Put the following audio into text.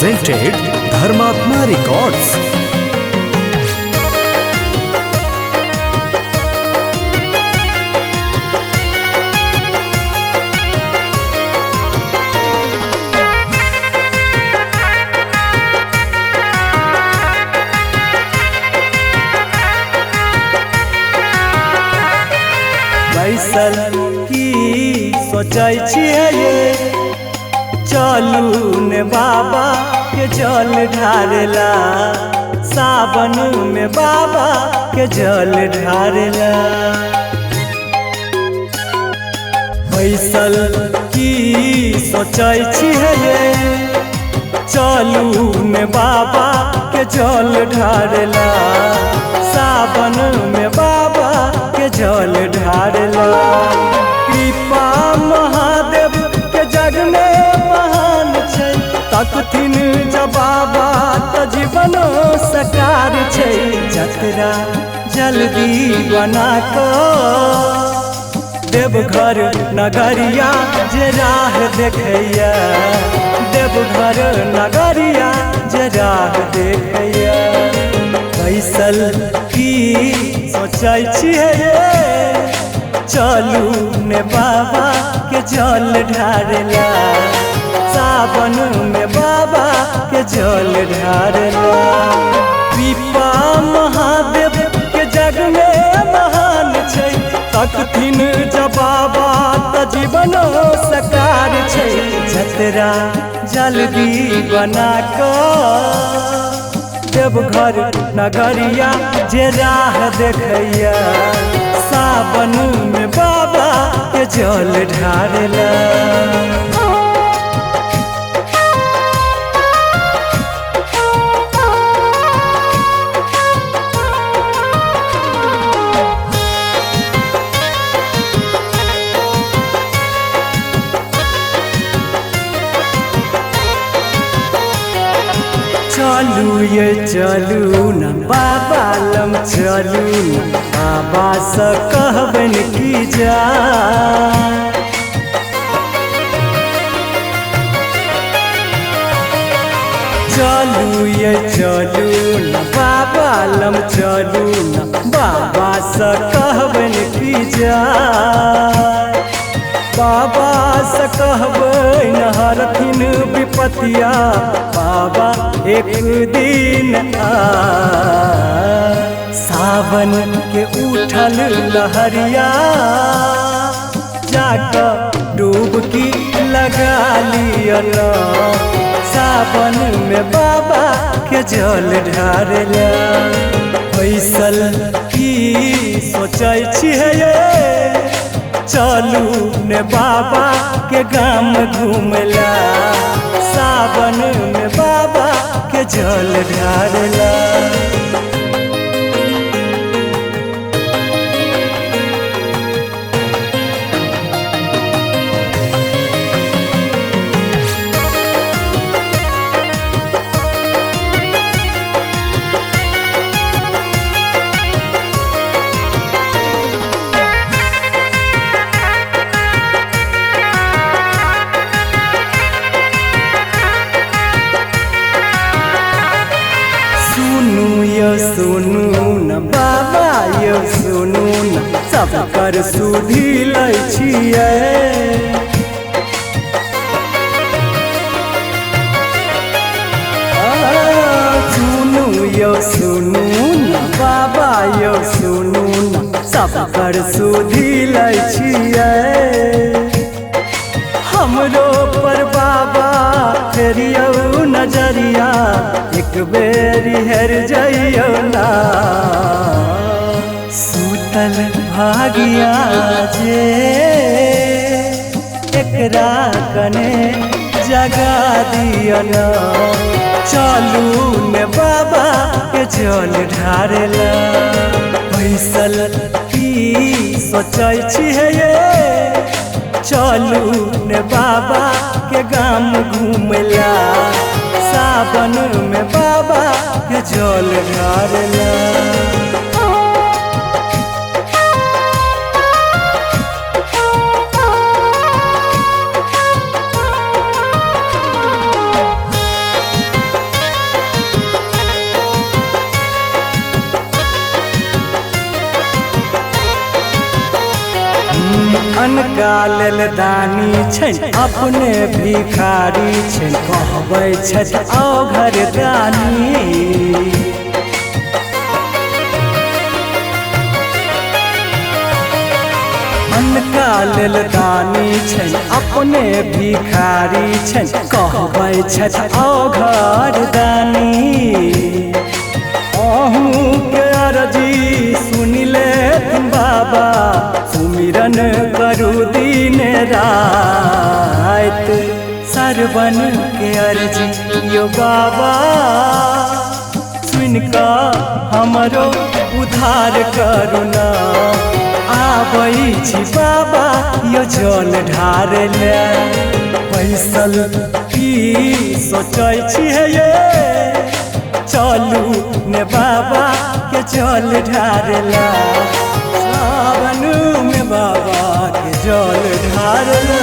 presented Dharmatma Records. बैसल की सोचै छियै चलू ने बाबा के जल ढारेला, सावन में बाबा के जल ढारेला। बैसल की सोचै छियै चलू ने बाबा के जल ढारेला, सावन में बाबा के जल ढारेला। कृपा महादेव के जग में महान छै, तकथिन जब बाबा त जीवन सकार छै। जतरा जल्दी बना कऽ देवघर नगरिया जे राह देखैया, देवघर नगरिया जे राह देखैया। बैसल की सोचै छियै चलू ने बाबा के जल ढारेला, सावन में बाबा के जल ढारेला। कृपा महादेव के जग में महान छै, तकथिन जब बाबा त जीवन सकार छै। जतरा जल्दी बना कऽ देवघर नगरिया जे राह देखैया, सावन में बाबा के जल ढारेला। चलू ये चलू न बाबा लम चलू न, बाबा से कहबन की जा। चलू ये चलू न बाबा लम चलू न, बाबा से कहबन की जा। बाबा से कहबै न हरथिन विपतिया, बाबा एक दिन सावन के उठल लहरिया, जाकर डुबकी लगा लियन, सावन में बाबा के जल ढारेला। बैसल की सोचै छियै चलू ने बाबा के गाम घूमला, सावन में बाबा के जल ढारेला। सुनू न बाबा यो सुनू न, सब कर सुधी लै छियै। सुनू यो सुनू न बाबा यो सुनू न, सब कर सुधी लै छियै। हमरो पर बाबा फेरियौ नजरिया, एक बेरी हेर जइयो ना। सूतल भागिया जे एकरा कने जगा दियो ना, चलू ने बाबा के जल ढारेला। बैसल की सोचै छियै चलू ने बाबा के गाम घूमला, सावन में बाबा के जल ढारेला। अनका लेल दानी छन अपने भिखारी छन कहबै छथि औघर दानी अनका लेल दानी छन अपने भिखारी छन कहबै छथि औघर दानी अहूँ के अर्जी सुनि ले बाबा सुमिरन करू दिन रात सरवन के अर्जी यो बाबा सुन का हमरो उद्धार करू ना आबै छी बाबा यो जल ढार ले पैसल की सोचै छी हे चलू ने बाबा के जल ढारला सावन में बाबा के जल ढारला।